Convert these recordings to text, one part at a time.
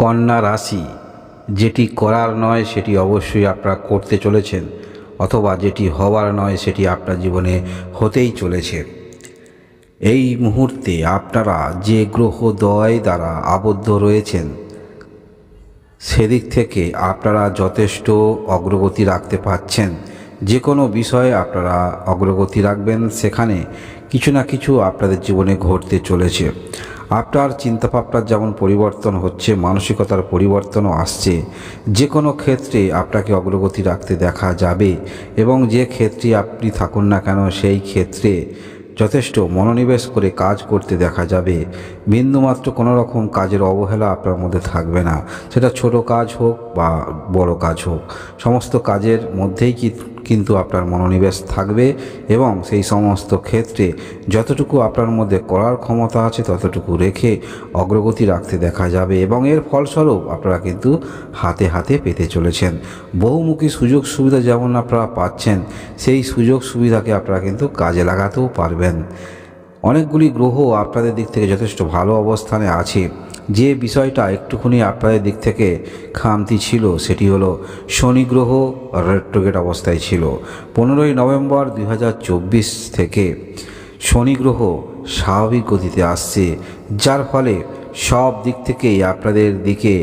কন্যা রাশি, যেটি করার নয় সেটি অবশ্যই আপনারা করতে চলেছেন, অথবা যেটি হওয়ার নয় সেটি আপনার জীবনে হতেই চলেছে। এই মুহূর্তে আপনারা যে গ্রহদ্বয় দ্বারা আবদ্ধ রয়েছেন সেদিক থেকে আপনারা যথেষ্ট অগ্রগতি রাখতে পারছেন। যে কোনো বিষয়ে আপনারা অগ্রগতি রাখবেন, সেখানে কিছু না কিছু আপনাদের জীবনে ঘটতে চলেছে। আপনার চিন্তাভাবনার যেমন পরিবর্তন হচ্ছে, মানসিকতার পরিবর্তনও আসছে। যে কোনো ক্ষেত্রে আপনাকে অগ্রগতি রাখতে দেখা যাবে, এবং যে ক্ষেত্রে আপনি থাকুন না কেন সেই ক্ষেত্রে যথেষ্ট মনোনিবেশ করে কাজ করতে দেখা যাবে। বিন্দুমাত্র কোনো রকম কাজের অবহেলা আপনার মধ্যে থাকবে না। সেটা ছোট কাজ হোক বা বড় কাজ হোক, সমস্ত কাজের মধ্যেই কিন্তু আপনার মনোনিবেশ থাকবে, এবং সেই সমস্ত ক্ষেত্রে যতটুকু আপনার মধ্যে করার ক্ষমতা আছে ততটুকু রেখে অগ্রগতি রাখতে দেখা যাবে, এবং এর ফলস্বরূপ আপনারা কিন্তু হাতে হাতে পেতে চলেছেন। বহুমুখী সুযোগ সুবিধা যেমন আপনারা পাচ্ছেন, সেই সুযোগ সুবিধাকে আপনারা কিন্তু কাজে লাগাতেও পারবেন। অনেকগুলি গ্রহ আপনাদের দিক থেকে যথেষ্ট ভালো অবস্থানে আছে। যে বিষয়টা একটুখানি আপনাদের দিক থেকে খামতি ছিল সেটি হলো শনি গ্রহ রেট্রোগেট অবস্থায় ছিল। 15ই নভেম্বর 2024 থেকে শনি গ্রহ স্বাভাবিক গতিতে আসছে, যার ফলে সব দিক থেকেই আপনাদের দিকে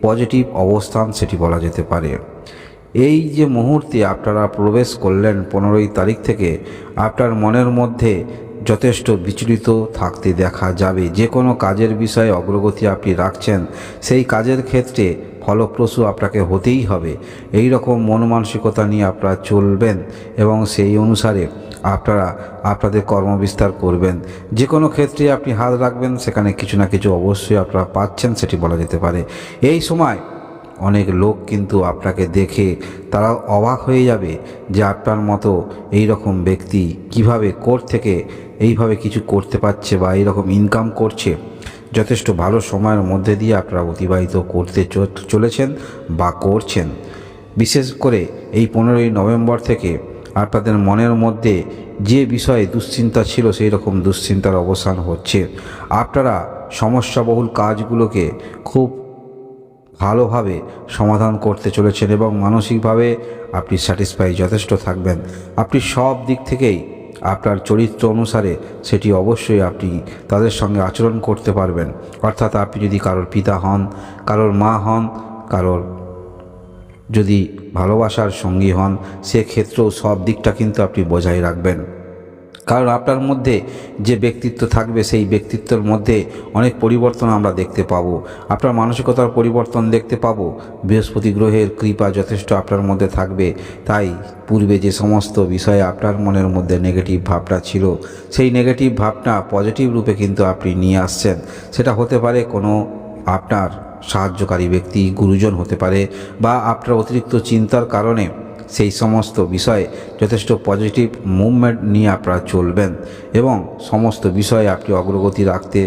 পজিটিভ অবস্থান সেটি বলা যেতে পারে। এই যে মুহূর্তে আপনারা প্রবেশ করলেন 15ই তারিখ থেকে, আপনার মনের মধ্যে যথেষ্ট বিচলিত থাকতে দেখা যাবে। যে কোনো কাজের বিষয়ে অগ্রগতি আপনি রাখছেন, সেই কাজের ক্ষেত্রে ফলপ্রসূ আপনাকে হতেই হবে। এই রকম মন মানসিকতা নিয়ে আপনারা চলবেন, এবং সেই অনুসারে আপনারা আপনাদের কর্মবিস্তার করবেন। যে কোনো ক্ষেত্রে আপনি হাত রাখবেন, সেখানে কিছু না কিছু অবশ্যই আপনারা পাচ্ছেন সেটি বলা যেতে পারে। এই সময় অনেক লোক কিন্তু আপনাকে দেখে তারা অবাক হয়ে যাবে যে আপনার মতো এই রকম ব্যক্তি কিভাবে থেকে এইভাবে কিছু করতে পারছে বা এইরকম ইনকাম করছে। যথেষ্ট ভালো সময়ের মধ্যে দিয়ে আপনারা অতিবাহিত করতে চলেছেন বা করছেন। বিশেষ করে এই 15ই নভেম্বর থেকে আপনাদের মনের মধ্যে যে বিষয়ে দুশ্চিন্তা ছিল, সেই রকম দুশ্চিন্তার অবসান হচ্ছে। আপনারা সমস্যাবহুল কাজগুলোকে খুব ভালোভাবে সমাধান করতে চলেছেন, এবং মানসিকভাবে আপনি স্যাটিসফাই যথেষ্ট থাকবেন। আপনি সব দিক থেকেই আপনার চরিত্র অনুসারে সেটি অবশ্যই আপনি তাদের সঙ্গে আচরণ করতে পারবেন। অর্থাৎ আপনি যদি কারোর পিতা হন, কারোর মা হন, কারোর যদি ভালোবাসার সঙ্গী হন, সেক্ষেত্রেও সব দিকটা কিন্তু আপনি বজায় রাখবেন। কারণ আপনার মধ্যে যে ব্যক্তিত্ব থাকবে, সেই ব্যক্তিত্বের মধ্যে অনেক পরিবর্তন আমরা দেখতে পাবো। আপনার মানসিকতার পরিবর্তন দেখতে পাবো। বৃহস্পতি গ্রহের কৃপা যথেষ্ট আপনার মধ্যে থাকবে। তাই পূর্বে যে সমস্ত বিষয়ে আপনার মনের মধ্যে নেগেটিভ ভাবনা ছিল, সেই নেগেটিভ ভাবনা পজিটিভ রূপে কিন্তু আপনি নিয়ে আসছেন। সেটা হতে পারে কোনো আপনার সাহায্যকারী ব্যক্তি, গুরুজন হতে পারে, বা আপনার অতিরিক্ত চিন্তার কারণে সেই সমস্ত বিষয়ে যথেষ্ট পজিটিভ মুভমেন্ট নিয়ে আপনারা চলবেন, এবং সমস্ত বিষয়ে আপনি অগ্রগতি রাখতে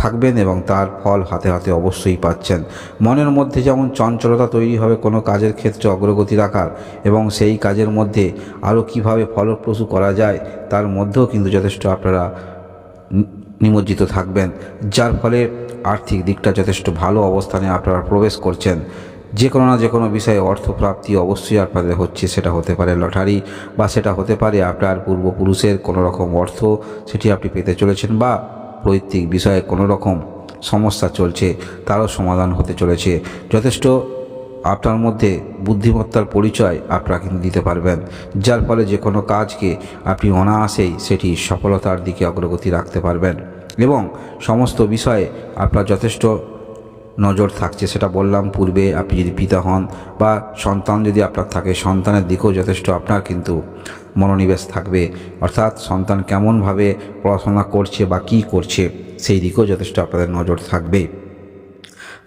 থাকবেন, এবং তার ফল হাতে হাতে অবশ্যই পাচ্ছেন। মনের মধ্যে যেমন চঞ্চলতা তৈরি হবে কোনো কাজের ক্ষেত্রে অগ্রগতি রাখার, এবং সেই কাজের মধ্যে আরও কিভাবে ফলপ্রসূ করা যায় তার মধ্যেও কিন্তু যথেষ্ট আপনারা নিমজ্জিত থাকবেন, যার ফলে আর্থিক দিকটা যথেষ্ট ভালো অবস্থানে আপনারা প্রবেশ করছেন। যে কোনো না যে কোনো বিষয়ে অর্থপ্রাপ্তি অবশ্যই আপনাদের হচ্ছে। সেটা হতে পারে লটারি, বা সেটা হতে পারে আপনার পূর্বপুরুষের কোনো রকম অর্থ সেটি আপনি পেতে চলেছেন, বা পৈতৃক বিষয়ে কোনো রকম সমস্যা চলছে তারও সমাধান হতে চলেছে। যথেষ্ট আপনার মধ্যে বুদ্ধিমত্তার পরিচয় আপনারা কিন্তু দিতে পারবেন, যার ফলে যে কোনো কাজকে আপনি অনায়াসেই সেটি সফলতার দিকে অগ্রগতি রাখতে পারবেন, এবং সমস্ত বিষয়ে আপনার যথেষ্ট নজর থাকছে। সেটা বললাম পূর্বে, আপনি যদি পিতা হন বা সন্তান যদি আপনার থাকে, সন্তানের দিকেও যথেষ্ট আপনার কিন্তু মনোনিবেশ থাকবে। অর্থাৎ সন্তান কেমনভাবে পড়াশোনা করছে বা কী করছে, সেই দিকেও যথেষ্ট আপনাদের নজর থাকবে।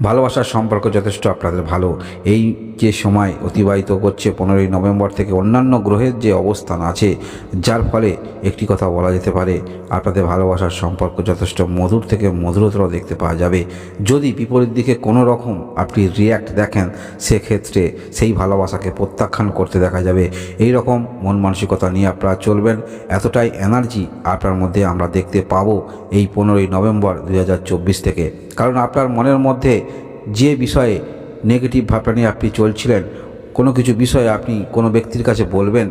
ভালোবাসার সম্পর্ক যথেষ্ট আপনাদের ভালো। এই যে সময় অতিবাহিত করছে 15ই নভেম্বর থেকে, অন্যান্য গ্রহের যে অবস্থান আছে, যার ফলে একটি কথা বলা যেতে পারে, আপনাদের ভালোবাসার সম্পর্ক যথেষ্ট মধুর থেকে মধুরতর দেখতে পাওয়া যাবে। যদি বিপরীত দিকে কোনো রকম আপনি রিয়্যাক্ট দেখেন, সেক্ষেত্রে সেই ভালোবাসাকে প্রত্যাখ্যান করতে দেখা যাবে। এই রকম মন মানসিকতা নিয়ে আপনারা চলবেন। এতটাই এনার্জি আপনার মধ্যে আমরা দেখতে পাবো এই 15ই নভেম্বর 2024 থেকে। কারণ আপনার মনের মধ্যে যে বিষয়ে নেগেটিভ ভাবনা নিয়ে আপনি চলছিলেন, কোনো কিছু বিষয়ে আপনি কোনো ব্যক্তির কাছে বলবেন,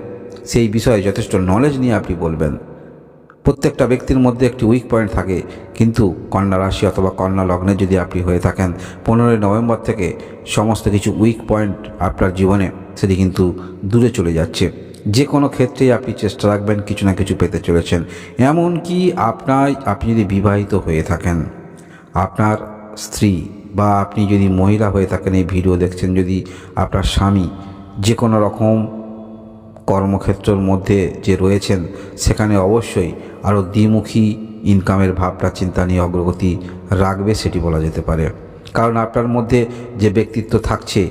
সেই বিষয়ে যথেষ্ট নলেজ নিয়ে আপনি বলবেন। প্রত্যেকটা ব্যক্তির মধ্যে একটি উইক পয়েন্ট থাকে, কিন্তু কন্যা রাশি অথবা কন্যা লগ্নে যদি আপনি হয়ে থাকেন, 15ই নভেম্বর থেকে সমস্ত কিছু উইক পয়েন্ট আপনার জীবনে সেটি কিন্তু দূরে চলে যাচ্ছে। যে কোনো ক্ষেত্রেই আপনি চেষ্টা রাখবেন কিছু না কিছু পেতে চলেছেন। এমনকি আপনি যদি বিবাহিত হয়ে থাকেন, আপনার স্ত্রী বা আপনি যদি মহিলা হয়ে থাকেন, এই ভিডিও দেখছেন, যদি আপনার স্বামী যে কোনো রকম কর্মক্ষেত্রের মধ্যে যে রয়েছেন, সেখানে অবশ্যই আরও দ্বিমুখী ইনকামের ভাবনা চিন্তা নিয়ে অগ্রগতি রাখবে সেটি বলা যেতে পারে। কারণ আপনার মধ্যে যে ব্যক্তিত্ব থাকছে,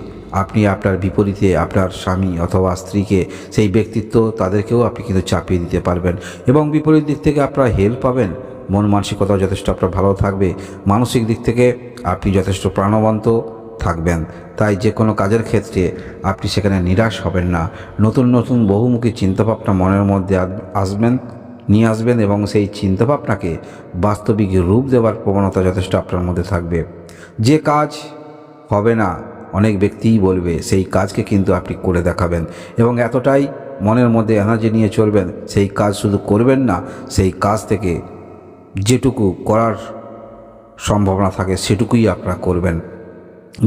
আপনি আপনার বিপরীতে আপনার স্বামী অথবা স্ত্রীকে, সেই ব্যক্তিত্ব তাদেরকেও আপনি কিন্তু চাপিয়ে দিতে পারবেন এবং বিপরীত দিক থেকে আপনারা হেল্প পাবেন। মন মানসিকতাও যথেষ্ট আপনার ভালো থাকবে, মানসিক দিক থেকে আপনি যথেষ্ট প্রাণবন্ত থাকবেন। তাই যে কোনো কাজের ক্ষেত্রে আপনি সেখানে নিরাশ হবেন না। নতুন নতুন বহুমুখী চিন্তাভাবনা মনের মধ্যে নিয়ে আসবেন এবং সেই চিন্তাভাবনাকে বাস্তবিক রূপ দেওয়ার প্রবণতা যথেষ্ট আপনার মধ্যে থাকবে। যে কাজ হবে না অনেক ব্যক্তিই বলবে, সেই কাজকে কিন্তু আপনি করে দেখাবেন এবং এতটাই মনের মধ্যে এনার্জি নিয়ে চলবেন, সেই কাজ শুধু করবেন না, সেই কাজ থেকে যেটুকু করার সম্ভাবনা থাকে সেটুকুই আপনারা করবেন।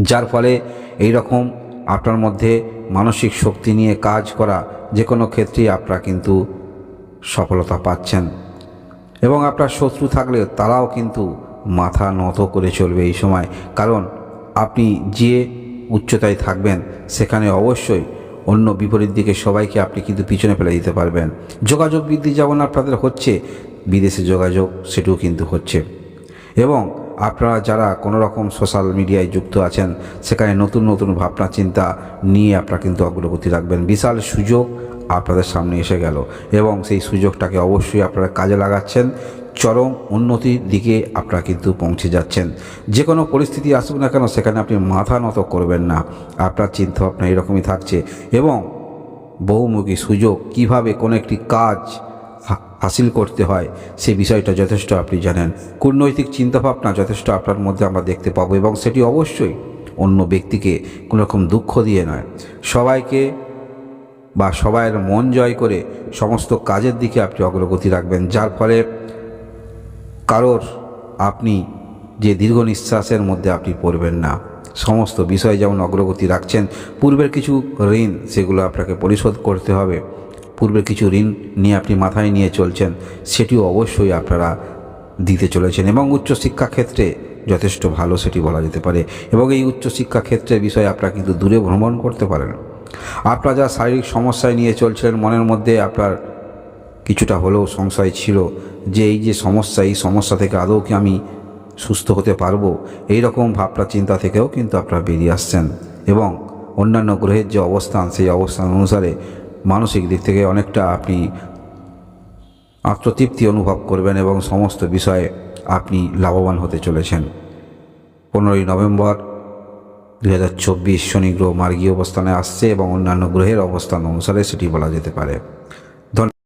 যার ফলে এই রকম আপনার মধ্যে মানসিক শক্তি নিয়ে কাজ করা যে কোনো ক্ষেত্রেই আপনারা কিন্তু সফলতা পাচ্ছেন এবং আপনার শত্রু থাকলে তারাও কিন্তু মাথা নত করে চলবে এই সময়। কারণ আপনি যে উচ্চতায় থাকবেন, সেখানে অবশ্যই অন্য বিপরীত দিকে সবাইকে আপনি কিন্তু পিছনে ফেলে দিতে পারবেন। যোগাযোগ বৃদ্ধি যেমন আপনাদের হচ্ছে, বিদেশে যোগাযোগ সেটিও কিন্তু হচ্ছে এবং আপনারা যারা কোনো রকম সোশ্যাল মিডিয়ায় যুক্ত আছেন, সেখানে নতুন নতুন ভাবনা চিন্তা নিয়ে আপনারা কিন্তু অগ্রগতি রাখবেন। বিশাল সুযোগ আপনাদের সামনে এসে গেল এবং সেই সুযোগটাকে অবশ্যই আপনারা কাজে লাগাচ্ছেন। চরম উন্নতির দিকে আপনারা কিন্তু পৌঁছে যাচ্ছেন। যে কোনো পরিস্থিতি আসুক না কেন, সেখানে আপনি মাথা নত করবেন না। আপনার চিন্তাভাবনা এরকমই থাকছে এবং বহুমুখী সুযোগ, কিভাবে কোনো একটি কাজ হাসিল করতে হয় সেই বিষয়টা যথেষ্ট আপনি জানেন। কূটনৈতিক চিন্তাভাবনা যথেষ্ট আপনার মধ্যে আমরা দেখতে পাবো এবং সেটি অবশ্যই অন্য ব্যক্তিকে কোনো রকম দুঃখ দিয়ে নয়, সবাইকে বা সবাইয়ের মন জয় করে সমস্ত কাজের দিকে আপনি অগ্রগতি রাখবেন। যার ফলে কারোর আপনি যে দীর্ঘ নিঃশ্বাসের মধ্যে আপনি পড়বেন না। সমস্ত বিষয়ে যেমন অগ্রগতি রাখছেন, পূর্বের কিছু ঋণ সেগুলো আপনাকে পরিশোধ করতে হবে। পূর্বের কিছু ঋণ নিয়ে আপনি মাথায় নিয়ে চলছেন, সেটিও অবশ্যই আপনারা দিতে চলেছেন এবং উচ্চশিক্ষা ক্ষেত্রে যথেষ্ট ভালো সেটি বলা যেতে পারে এবং এই উচ্চশিক্ষা ক্ষেত্রের বিষয়ে আপনারা কিন্তু দূরে ভ্রমণ করতে পারেন। আপনারা যা শারীরিক সমস্যায় নিয়ে চলছিলেন, মনের মধ্যে আপনার কিছুটা হলেও সংশয় ছিল যে এই যে সমস্যা, এই সমস্যা থেকে আদৌ কি আমি সুস্থ হতে পারবো, এই রকম ভাবনা চিন্তা থেকেও কিন্তু আপনারা বেরিয়ে আসছেন এবং অন্যান্য গ্রহের যে অবস্থান, সেই অবস্থান অনুসারে মানসিক দিক থেকে অনেকটা আপনি আত্মতৃপ্তি অনুভব করবেন এবং সমস্ত বিষয়ে আপনি লাভবান হতে চলেছেন। 15ই নভেম্বর 2024 শনি গ্রহ মার্গীয় অবস্থানে আসছে এবং অন্যান্য গ্রহের অবস্থান অনুসারে সেটি বলা যেতে পারে।